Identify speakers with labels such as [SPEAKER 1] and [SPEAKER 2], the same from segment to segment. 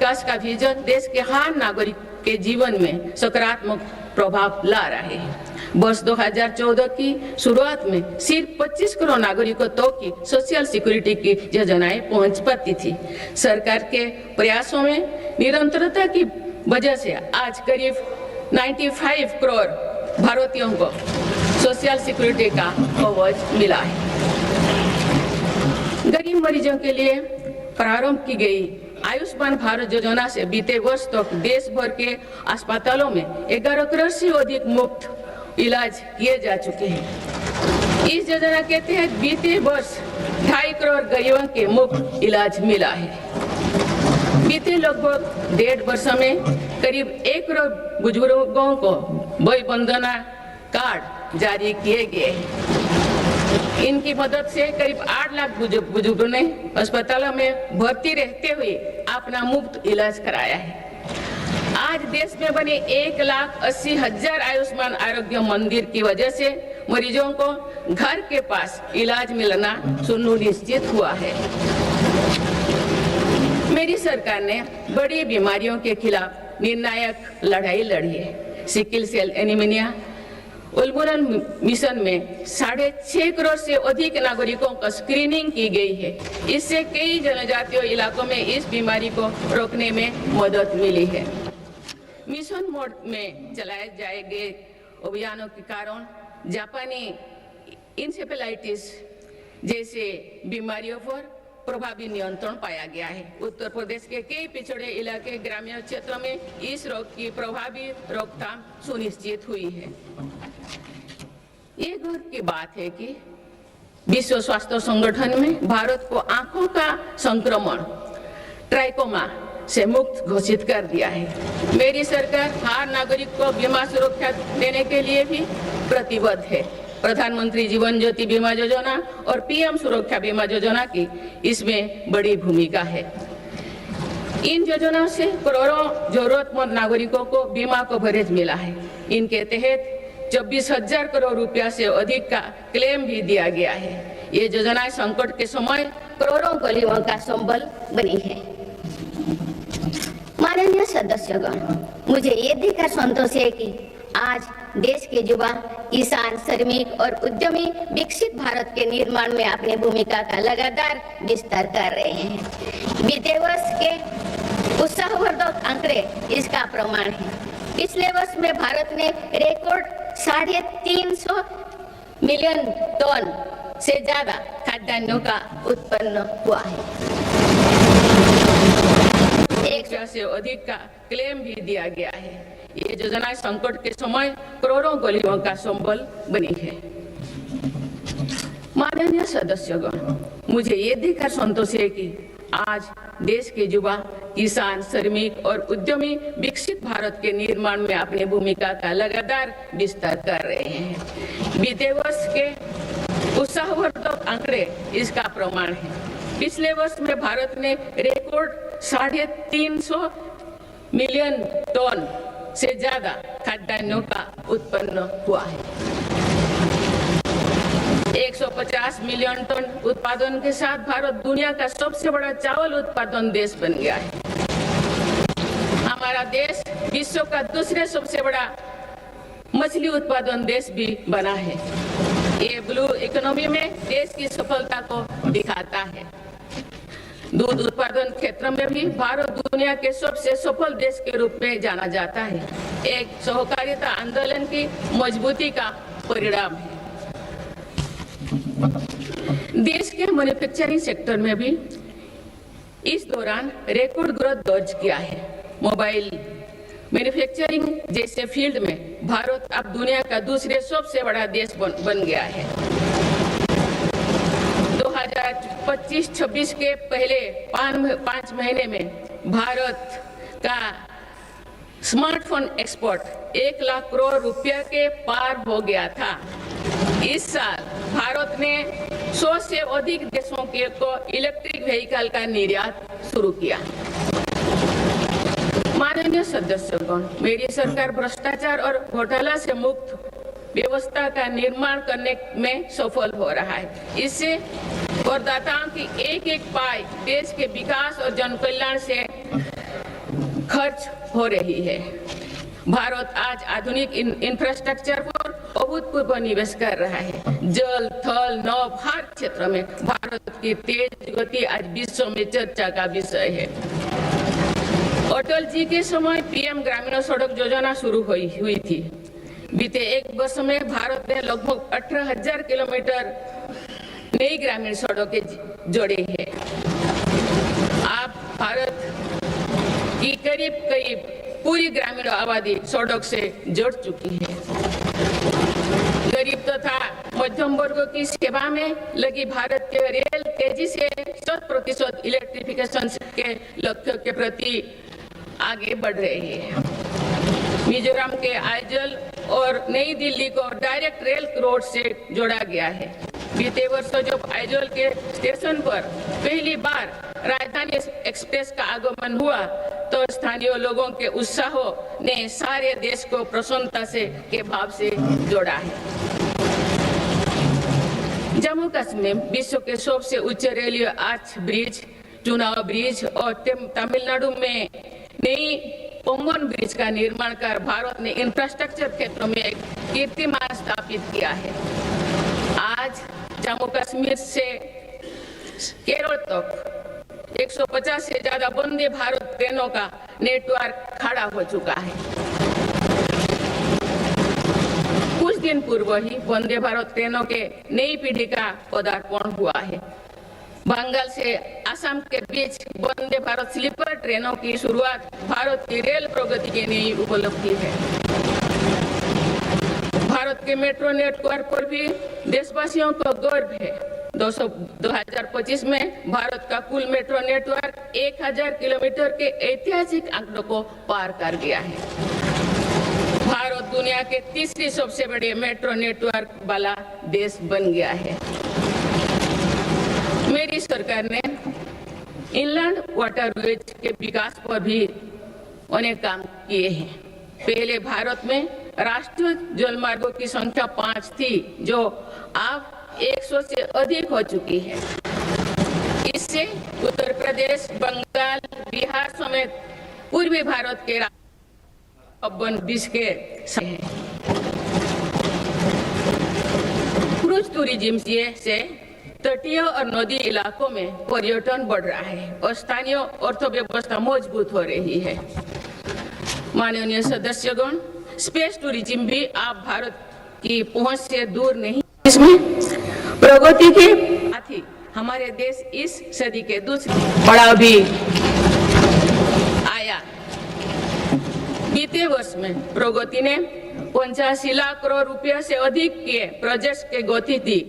[SPEAKER 1] विकास का विजन देश के हर नागरिक के जीवन में सकारात्मक प्रभाव ला रहे हैं। वर्ष 2014 की शुरुआत में सिर्फ 25 करोड़ नागरिकों तक की सोशल सिक्योरिटी की योजनाएं पहुंच पाती थी। सरकार के प्रयासों में निरंतरता की वजह से आज करीब 95 करोड़ भारतीयों को सोशल सिक्योरिटी का कवच मिला है। गरीब मरीजों के लिए प्रारंभ की गई आयुष्मान भारत योजना से बीते वर्ष तक देश भर के अस्पतालों में 11 करोड़ से अधिक मुफ्त इलाज किए जा चुके हैं। इस योजना के तहत बीते वर्ष 2.5 करोड़ गरीबों के मुफ्त इलाज मिला है। बीते लगभग 1.5 वर्षों में करीब 1 करोड़ बुजुर्गों को वय वंदना कार्ड जारी किए गए हैं। इनकी मदद से करीब 8 लाख बुजुर्गों ने अस्पतालों में भर्ती रहते हुए अपना मुफ्त इलाज कराया है। आज देश में बने 1,80,000 आयुष्मान आरोग्य मंदिर की वजह से मरीजों को घर के पास इलाज मिलना सुनिश्चित हुआ है। मेरी सरकार ने बड़ी बीमारियों के खिलाफ निर्णायक लड़ाई लड़ी है। सिकल सेल एनीमिया उन्मूलन मिशन में 6.5 करोड़ से अधिक नागरिकों का स्क्रीनिंग की गई है। इससे कई जनजातीय इलाकों में इस बीमारी को रोकने में मदद मिली है। मिशन मोड में चलाए जाए गए अभियानों के कारण जापानी इंसेफेलाइटिस जैसे बीमारियों पर प्रभावी नियंत्रण पाया गया है। उत्तर प्रदेश के कई पिछड़े इलाके ग्रामीण क्षेत्रों में इस रोग की प्रभावी रोकथाम सुनिश्चित हुई है। ये गर्व की बात है कि विश्व स्वास्थ्य संगठन में भारत को आंखों का संक्रमण ट्राइकोमा से मुक्त घोषित कर दिया है। मेरी सरकार हर नागरिक को बीमा सुरक्षा देने के लिए भी प्रतिबद्ध है। प्रधानमंत्री जीवन ज्योति बीमा योजना और पीएम सुरक्षा बीमा योजना की इसमें बड़ी भूमिका है। इन योजनाओं से करोड़ों जरूरतमंद नागरिकों को बीमा कवरेज मिला है। इनके तहत 24,000 करोड़ रुपया से अधिक का क्लेम भी दिया गया है। ये योजनाएं संकट के समय करोड़ों गरीबों का संबल बनी है।
[SPEAKER 2] माननीय सदस्यगण, मुझे ये देखकर संतोष है कि आज देश के युवा किसान, श्रमिक और उद्यमी विकसित भारत के निर्माण में अपनी भूमिका का लगातार विस्तार कर रहे हैं। बीते वर्ष के उत्साहवर्धक आंकड़े इसका प्रमाण है। पिछले वर्ष में भारत ने रिकॉर्ड 350 मिलियन टन से ज्यादा खाद्यान्नों का उत्पन्न हुआ है।
[SPEAKER 1] 100 से अधिक का क्लेम भी दिया गया है। ये योजना संकट के समय करोड़ों गरीबों का संबल बनी है। माननीय सदस्यगण, मुझे ये देखकर संतोष है कि आज देश के युवा किसान, श्रमिक और उद्यमी विकसित भारत के निर्माण में अपनी भूमिका का लगातार विस्तार कर रहे हैं। बीते वर्ष के उत्साहवर्धक आंकड़े इसका प्रमाण है। पिछले वर्ष में भारत ने रिकॉर्ड 350 मिलियन टन से ज्यादा खाद्यान्नों का उत्पन्न हुआ है। 150 मिलियन टन उत्पादन के साथ भारत दुनिया का सबसे बड़ा चावल उत्पादन देश बन गया है। हमारा देश विश्व का दूसरे सबसे बड़ा मछली उत्पादन देश भी बना है। ये ब्लू इकोनॉमी में देश की सफलता को दिखाता है। दूध उत्पादन क्षेत्र में भी भारत दुनिया के सबसे सफल देश के रूप में जाना जाता है। एक सहकारिता आंदोलन की मजबूती का परिणाम है। देश के मैन्युफैक्चरिंग सेक्टर में भी इस दौरान रिकॉर्ड ग्रोथ दर्ज किया है। मोबाइल मैन्युफैक्चरिंग जैसे फील्ड में भारत अब दुनिया का दूसरे सबसे बड़ा देश बन गया है। 2025-26 के पहले 5 महीने में भारत का स्मार्टफोन एक्सपोर्ट 1 लाख करोड़ रुपया के पार हो गया था। इस साल भारत ने 100 से अधिक देशों के को इलेक्ट्रिक व्हीकल का निर्यात शुरू किया। माननीय सदस्यगण, मेरी सरकार भ्रष्टाचार और घोटाला से मुक्त व्यवस्था का निर्माण करने में सफल हो रहा है। इससे करदाताओं की एक एक पाई देश के विकास और जन कल्याण से खर्च हो रही है। भारत आज आधुनिक इंफ्रास्ट्रक्चर पर अभूतपूर्व निवेश कर रहा है। जल, थल, नभ हर क्षेत्र में भारत की तेज गति आज विश्व में चर्चा का विषय है। अटल जी के समय पीएम ग्रामीण सड़क योजना शुरू हुई थी। बीते एक वर्ष में भारत ने लगभग 18,000 किलोमीटर नई ग्रामीण सड़कें जोड़ी है। आप भारत की करीब पूरी ग्रामीण आबादी सड़क से जुड़ चुकी है। गरीब तथा मध्यम वर्ग की सेवा में लगी भारत के रेल तेजी से 100% इलेक्ट्रिफिकेशन के लक्ष्य के प्रति आगे बढ़ रही है। मिजोरम के आइजल और नई दिल्ली को डायरेक्ट रेल रोड से जोड़ा गया है। बीते वर्ष जब आइजल के स्टेशन पर पहली बार राजधानी एक्सप्रेस का आगमन हुआ तो स्थानीय लोगों के उत्साह ने सारे देश को प्रसन्नता के भाव से जोड़ा है। जम्मू कश्मीर विश्व के सबसे ऊंचे रेलवे आर्च ब्रिज, चुनाव ब्रिज और तमिलनाडु में नई पम्बन ब्रिज का निर्माण कर भारत ने इंफ्रास्ट्रक्चर क्षेत्र में एक कीर्तिमान स्थापित किया है। आज जम्मू कश्मीर से केरल तक 150 से ज्यादा वंदे भारत ट्रेनों का नेटवर्क खड़ा हो चुका है। कुछ दिन पूर्व ही वंदे भारत ट्रेनों के नई पीढ़ी का पदार्पण हुआ है। बंगाल से असम के बीच वंदे भारत स्लीपर ट्रेनों की शुरुआत भारत की रेल प्रगति की नई उपलब्धि है। भारत के मेट्रो नेटवर्क पर भी देशवासियों को गर्व है। 2025 में भारत का कुल मेट्रो नेटवर्क 1000 किलोमीटर के ऐतिहासिक आंकड़ों को पार कर गया है। भारत दुनिया के तीसरी सबसे बड़े मेट्रो नेटवर्क वाला देश बन गया है। मेरी सरकार ने इनलैंड वाटरवेज के विकास पर भी अनेक काम किए हैं। पहले भारत में राष्ट्रीय जलमार्गों की संख्या 5 थी, जो अब 100 से अधिक हो चुकी है। इससे उत्तर प्रदेश, बंगाल, बिहार समेत पूर्वी भारत के अब 20 के हैं। क्रूज टूरिज्म से तटीय और नदी इलाकों में पर्यटन बढ़ रहा है और स्थानीय अर्थव्यवस्था मजबूत हो रही है। माननीय सदस्यगण, स्पेस टूरिज्म भी आप भारत की पहुंच से दूर नहीं। इसमें प्रगति के साथ ही हमारे देश इस सदी के दूसरे पड़ाव भी आया। बीते वर्ष में प्रगति ने 85 लाख करोड़ रुपया से अधिक के प्रोजेक्ट्स के गति दी।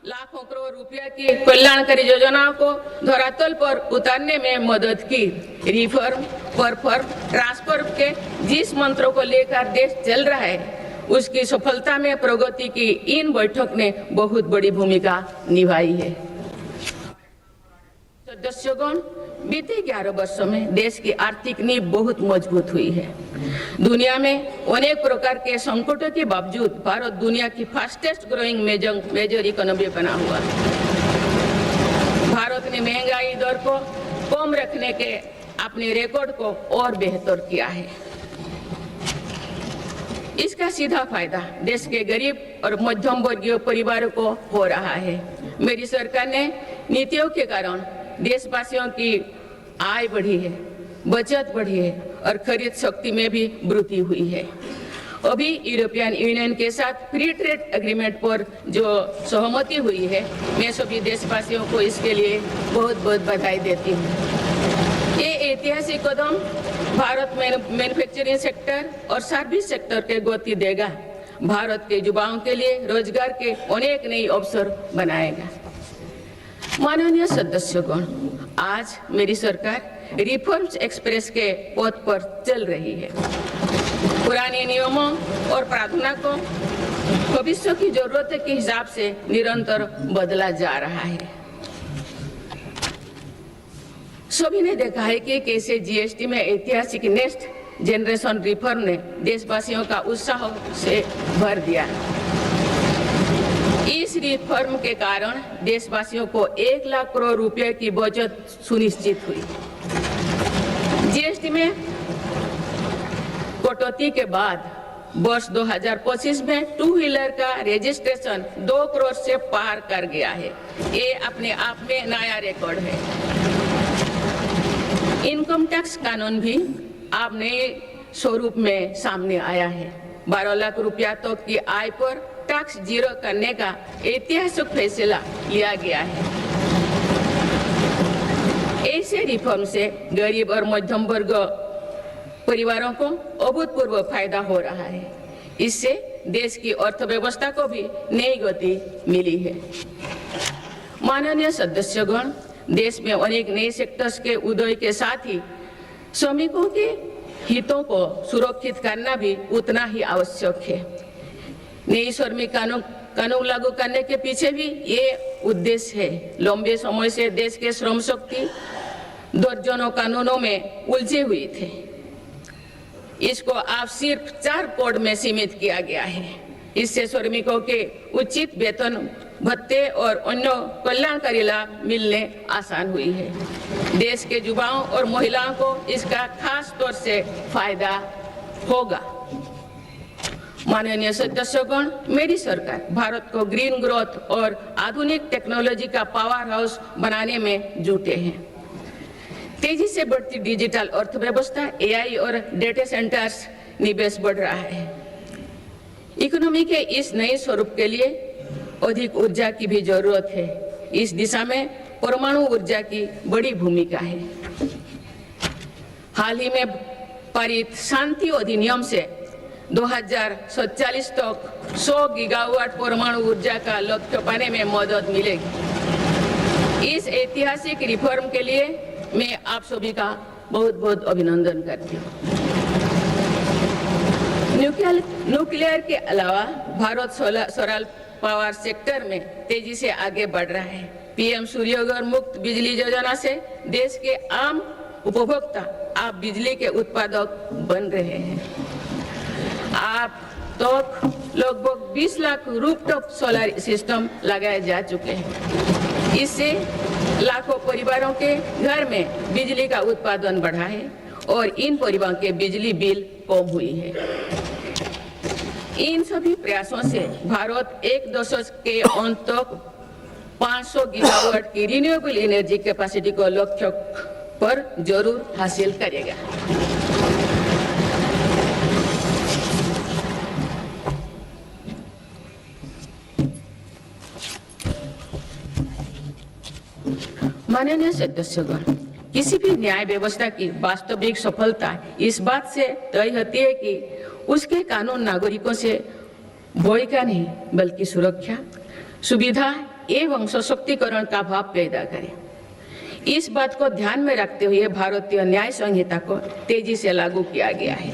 [SPEAKER 1] लाखों करोड़ रुपया की कल्याणकारी योजनाओं को धरातल पर उतारने में मदद की। रिफॉर्म, परफॉर्म, ट्रांसफर के जिस मंत्रों को लेकर देश चल रहा है, उसकी सफलता में प्रगति की इन बैठक ने बहुत बड़ी भूमिका निभाई है। सदस्यगण, बीते 11 वर्षों में देश की आर्थिक नींव बहुत मजबूत हुई है। दुनिया में अनेक प्रकार के संकटों के बावजूद भारत दुनिया की फास्टेस्ट ग्रोइंग मेजर इकोनॉमी बना हुआ है। भारत ने महंगाई दर को कम रखने के अपने रिकॉर्ड को और बेहतर किया है। इसका सीधा फायदा देश के गरीब और मध्यम वर्गीय परिवारों को हो रहा है। मेरी सरकार ने नीतियों के कारण देशवासियों की आय बढ़ी है, बचत बढ़ी है और खरीद शक्ति में भी वृद्धि हुई है। अभी यूरोपियन यूनियन के साथ फ्री ट्रेड एग्रीमेंट पर जो सहमति हुई है, मैं सभी देशवासियों को इसके लिए बहुत बहुत बधाई देती हूँ। ये ऐतिहासिक कदम भारत में मैन्युफैक्चरिंग सेक्टर और सर्विस सेक्टर के गति देगा। भारत के युवाओं के लिए रोजगार के अनेक नए अवसर बनाएगा। माननीय सदस्यगण, आज मेरी सरकार रिफॉर्म्स एक्सप्रेस के पथ पर चल रही है। पुराने नियमों और प्रावधानों को भविष्य की जरूरत के हिसाब से निरंतर बदला जा रहा है। सभी ने देखा है कि कैसे जीएसटी में ऐतिहासिक नेक्स्ट जनरेशन रिफॉर्म ने देशवासियों का उत्साह से भर दिया। इस रिफॉर्म के कारण देशवासियों को 1 लाख करोड़ रुपए की बचत सुनिश्चित हुई। जीएसटी में कटौती के बाद वर्ष 2025 में टू व्हीलर का रजिस्ट्रेशन 2 करोड़ से पार कर गया है। ये अपने आप में नया रिकॉर्ड है। इनकम टैक्स कानून भी अब नए स्वरूप में सामने आया है। 12 लाख रुपया तक की आय पर टैक्स जीरो करने का ऐतिहासिक फैसला लिया गया है। ऐसे रिफॉर्म से गरीब और मध्यम वर्ग परिवारों को अभूतपूर्व फायदा हो रहा है। इससे देश की अर्थव्यवस्था को भी नई गति मिली है। माननीय सदस्यगण, देश में अनेक नए सेक्टर्स के उदय के साथ ही श्रमिकों के हितों को सुरक्षित करना भी उतना ही आवश्यक है। नई श्रमिक कानून लागू करने के पीछे भी ये उद्देश्य है। लंबे समय से देश के श्रम शक्ति दर्जनों कानूनों में उलझे हुए थे। इसको आप सिर्फ 4 कोड में सीमित किया गया है। इससे श्रमिकों के उचित वेतन भत्ते और अन्य कल्याणकारी लाभ मिलने आसान हुई है। देश के युवाओं और महिलाओं को इसका खास तौर से फायदा होगा। माननीय सदस्यगण, मेरी सरकार भारत को ग्रीन ग्रोथ और आधुनिक टेक्नोलॉजी का पावर हाउस बनाने में जुटे हैं। तेजी से बढ़ती डिजिटल अर्थव्यवस्था, एआई और डेटा सेंटर्स निवेश बढ़ रहा है। इकोनॉमी के इस नए स्वरूप के लिए अधिक ऊर्जा की भी जरूरत है। इस दिशा में परमाणु ऊर्जा की बड़ी भूमिका है। हाल ही में पारित शांति अधिनियम से 2047 तक 100 गीगावाट परमाणु ऊर्जा का लक्ष्य पाने में मदद मिलेगी। इस ऐतिहासिक रिफॉर्म के लिए मैं आप सभी का बहुत बहुत अभिनंदन करती हूँ। न्यूक्लियर के अलावा भारत सोलर पावर सेक्टर में तेजी से आगे बढ़ रहा है। पीएम सूर्यघर मुक्त बिजली योजना से देश के आम उपभोक्ता आप बिजली के उत्पादक बन रहे हैं। आप तक लगभग 20 लाख रूफटॉप सोलर सिस्टम लगाए जा चुके हैं। इससे लाखों परिवारों के घर में बिजली का उत्पादन बढ़ा है और इन परिवारों के बिजली बिल कम हुई है। इन सभी प्रयासों से भारत एक दशक के अंत तक 500 गीगावाट की रिन्यूएबल एनर्जी कैपेसिटी को लक्ष्य पर जरूर हासिल करेगा। माननीय सदस्यगण, किसी भी न्याय व्यवस्था की वास्तविक सफलता इस बात से तय होती है कि उसके कानून नागरिकों से भय का नहीं बल्कि सुरक्षा, सुविधा एवं सशक्तिकरण का भाव पैदा करे। इस बात को ध्यान में रखते हुए भारतीय न्याय संहिता को तेजी से लागू किया गया है।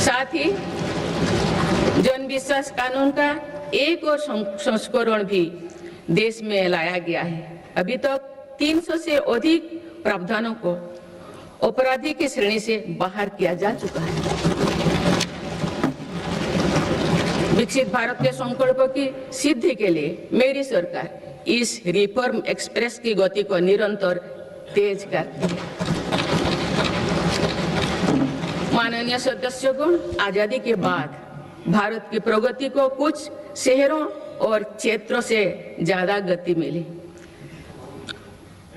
[SPEAKER 1] साथ ही जन विश्वास कानून का एक और संस्करण भी देश में लाया गया है। अभी तक 300 से अधिक प्रावधानों को अपराधी की श्रेणी से बाहर किया जा चुका है। विकसित भारत के संकल्प की सिद्धि के लिए मेरी सरकार इस रिफॉर्म एक्सप्रेस की गति को निरंतर तेज करती है। माननीय सदस्यगण, आजादी के बाद भारत की प्रगति को कुछ शहरों और क्षेत्रों से ज्यादा गति मिली।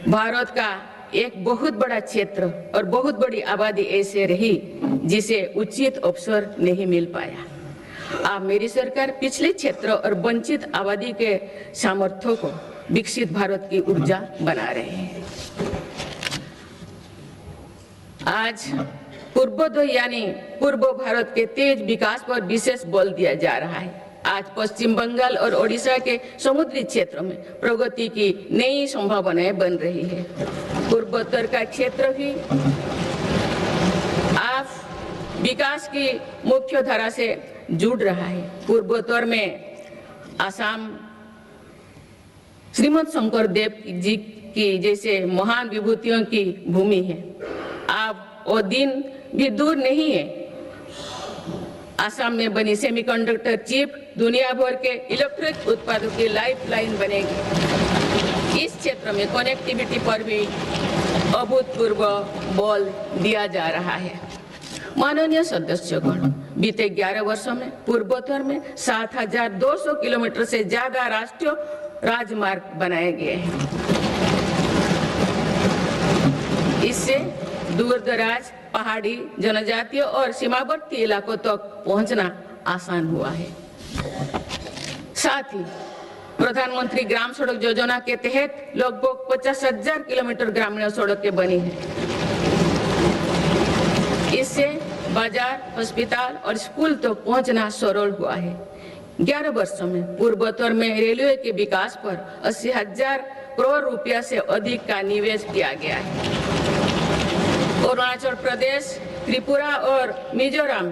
[SPEAKER 1] भारत का एक बहुत बड़ा क्षेत्र और बहुत बड़ी आबादी ऐसे रही जिसे उचित अवसर नहीं मिल पाया। अब मेरी सरकार पिछले क्षेत्र और वंचित आबादी के सामर्थ्यों को विकसित भारत की ऊर्जा बना रहे हैं। आज पूर्वोदय यानी पूर्व भारत के तेज विकास पर विशेष बल दिया जा रहा है। आज पश्चिम बंगाल और ओडिशा के समुद्री क्षेत्रों में प्रगति की नई संभावनाएं बन रही है। पूर्वोत्तर का क्षेत्र भी आज विकास की मुख्य धारा से जुड़ रहा है। पूर्वोत्तर में असम श्रीमद शंकर देव जी की जैसे महान विभूतियों की भूमि है। अब वो दिन भी दूर नहीं है। असम में बनी सेमीकंडक्टर चिप दुनिया भर के इलेक्ट्रिक उत्पादों की लाइफलाइन बनेगी। इस क्षेत्र में कनेक्टिविटी पर भी अभूतपूर्व बल दिया जा रहा है। माननीय सदस्यगण, बीते 11 वर्षों में पूर्वोत्तर में 7,200 किलोमीटर से ज्यादा राष्ट्रीय राजमार्ग बनाए गए हैं। इससे दूर दराज, पहाड़ी, जनजातीय और सीमावर्ती इलाकों तक पहुंचना आसान हुआ है। साथ ही प्रधानमंत्री ग्राम सड़क योजना के तहत लगभग 50,000 किलोमीटर ग्रामीण सड़कें बनी हैं। इससे बाजार, अस्पताल और स्कूल तक पहुंचना सरल हुआ है। 11 वर्षों में पूर्वोत्तर में रेलवे के विकास पर 80,000 करोड़ रुपया से अधिक का निवेश किया गया है। अरुणाचल प्रदेश, त्रिपुरा और मिजोरम,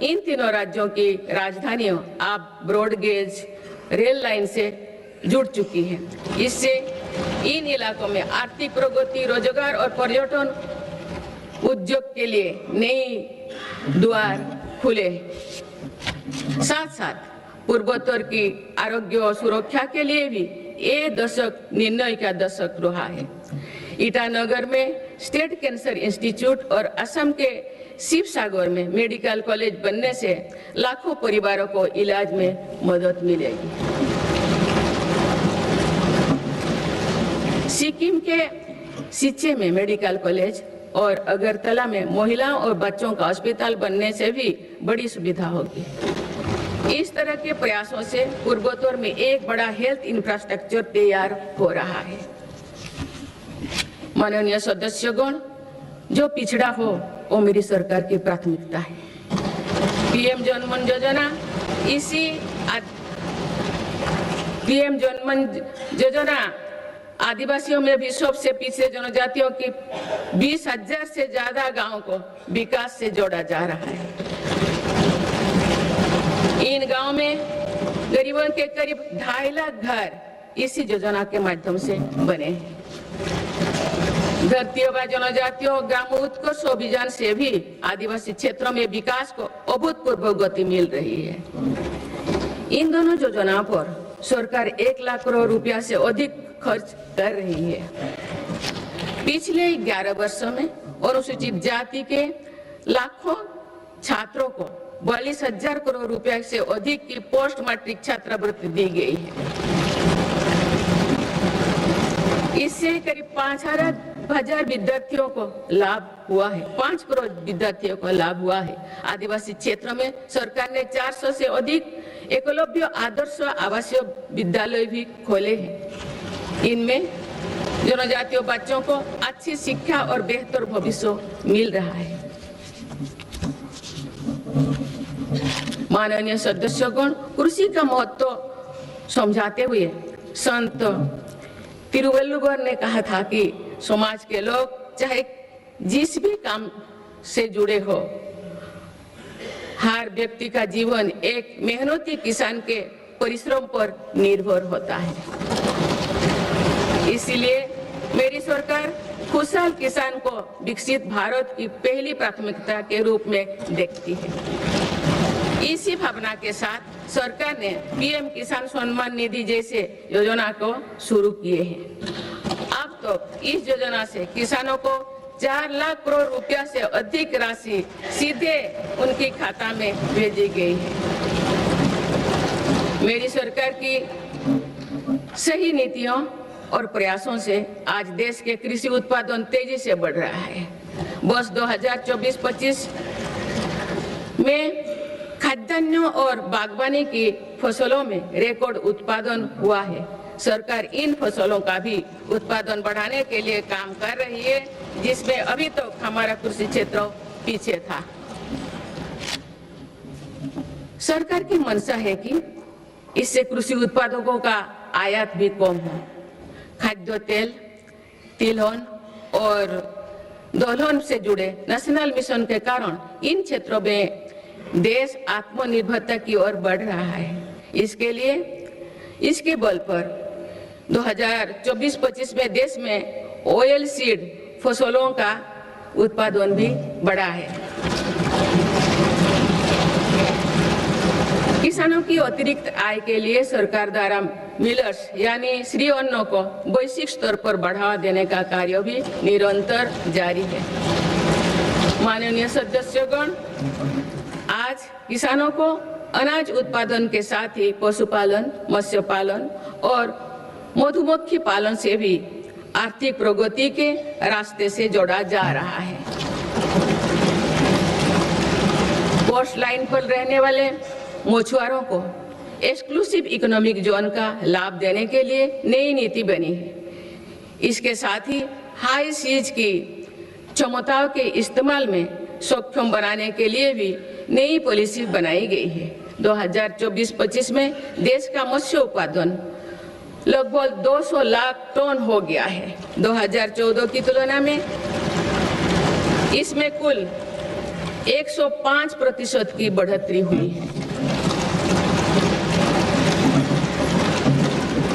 [SPEAKER 1] इन तीनों राज्यों की राजधानियां अब ब्रॉड गेज रेल लाइन से जुड़ चुकी है। इससे इन इलाकों में आर्थिक प्रगति, रोजगार और पर्यटन उद्योग के लिए नई द्वार खुले। साथ साथ पूर्वोत्तर की आरोग्य और सुरक्षा के लिए भी ये दशक निर्णय का दशक रहा है। ईटानगर में स्टेट कैंसर इंस्टीट्यूट और असम के शिवसागर में मेडिकल कॉलेज बनने से लाखों परिवारों को इलाज में मदद मिलेगी। सिक्किम के सिच्चे में मेडिकल कॉलेज और अगरतला में महिलाओं और बच्चों का अस्पताल बनने से भी बड़ी सुविधा होगी। इस तरह के प्रयासों से पूर्वोत्तर में एक बड़ा हेल्थ इंफ्रास्ट्रक्चर तैयार हो रहा है। माननीय सदस्यगण, जो पिछड़ा हो वो मेरी सरकार की प्राथमिकता है। पीएम जनमन योजना, पीएम जनमन योजना आदिवासियों में भी सबसे पीछे जनजातियों की 20,000 से ज्यादा गांवों को विकास से जोड़ा जा रहा है। इन गांवों में गरीबों के करीब 2.5 लाख घर इसी योजना के माध्यम से बने हैं। धरती आबा जनजातियों ग्राम उत्कर्ष अभियान से भी आदिवासी क्षेत्रों में विकास को अभूतपूर्व गति मिल रही है। इन दोनों योजनाओं पर सरकार 1 लाख करोड़ रुपया से अधिक खर्च कर रही है। पिछले 11 वर्षों में अनुसूचित जाति के लाखों छात्रों को 42,000 करोड़ रुपया से अधिक की पोस्ट मैट्रिक छात्रवृत्ति दी गई है। इससे करीब 5,000 विद्यार्थियों को लाभ हुआ है। 5 करोड़ विद्यार्थियों को लाभ हुआ है। आदिवासी क्षेत्रों में सरकार ने 400 से अधिक एकलव्य आदर्श आवासीय विद्यालय भी खोले हैं। इनमें जनजातीय बच्चों को अच्छी शिक्षा और बेहतर भविष्य मिल रहा है। माननीय सदस्यगण, कृषि का महत्व समझाते हुए संत तिरुवल्लुवर ने कहा था कि समाज के लोग चाहे जिस भी काम से जुड़े हो, हर व्यक्ति का जीवन एक मेहनती किसान के परिश्रम पर निर्भर होता है। इसलिए मेरी सरकार खुशहाल किसान को विकसित भारत की पहली प्राथमिकता के रूप में देखती है। इसी भावना के साथ सरकार ने पीएम किसान सम्मान निधि जैसे योजना को शुरू किए हैं। अब तो इस योजना से किसानों को 4 लाख करोड़ रुपया से अधिक राशि सीधे उनके खाता में भेजी गई है। मेरी सरकार की सही नीतियों और प्रयासों से आज देश के कृषि उत्पादन तेजी से बढ़ रहा है। वर्ष 2024-25 में खाद्यान्नों और बागवानी की फसलों में रिकॉर्ड उत्पादन हुआ है। सरकार इन फसलों का भी उत्पादन बढ़ाने के लिए काम कर रही है, जिसमें अभी तक हमारा कृषि क्षेत्र पीछे था। सरकार की मंशा है कि इससे कृषि उत्पादकों का आयात भी कम हो। खाद्य तेल, तिलहन और दलहन से जुड़े नेशनल मिशन के कारण इन क्षेत्रों में देश आत्मनिर्भरता की ओर बढ़ रहा है। इसके लिए इसके बल पर 2024-25 में देश में ऑयल सीड फसलों का उत्पादन भी बढ़ा है। किसानों की अतिरिक्त आय के लिए सरकार द्वारा मिलर्स यानी श्री अन्नों को वैश्विक स्तर पर बढ़ावा देने का कार्य भी निरंतर जारी है। माननीय सदस्यगण, आज किसानों को अनाज उत्पादन के साथ ही पशुपालन, मत्स्य पालन और मधुमक्खी पालन से भी आर्थिक प्रगति के रास्ते से जोड़ा जा रहा है। कोस्ट लाइन पर रहने वाले मछुआरों को एक्सक्लूसिव इकोनॉमिक जोन का लाभ देने के लिए नई नीति बनी है। इसके साथ ही हाई सीज की क्षमताओं के इस्तेमाल में सक्षम बनाने के लिए भी नई पॉलिसी बनाई गई है। 2024-25 में देश का मत्स्य उत्पादन लगभग 200 लाख टन हो गया है। 2014 की तुलना में इसमें कुल 105% की बढ़ोतरी हुई है।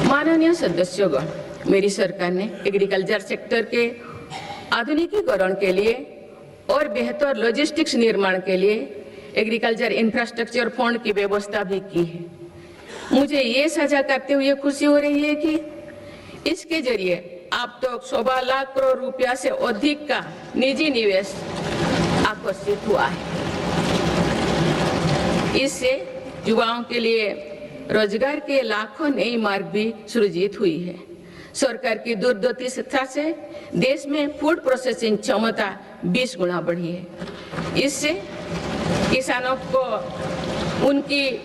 [SPEAKER 1] माननीय सदस्यगण, मेरी सरकार ने एग्रीकल्चर सेक्टर के आधुनिकीकरण के लिए और बेहतर लॉजिस्टिक्स निर्माण के लिए एग्रीकल्चर इंफ्रास्ट्रक्चर फंड की व्यवस्था भी की है। मुझे ये साझा करते हुए खुशी हो रही है कि इसके जरिए अब तक 1.25 लाख करोड़ रुपया से अधिक का निजी निवेश आकर्षित हुआ है। इससे युवाओं के लिए रोजगार के लाखों नए मार्ग भी सृजित हुई है। सरकार की दूरदर्शिता से देश में फूड प्रोसेसिंग क्षमता 20 गुना बढ़ी है। इससे किसानों को उनकी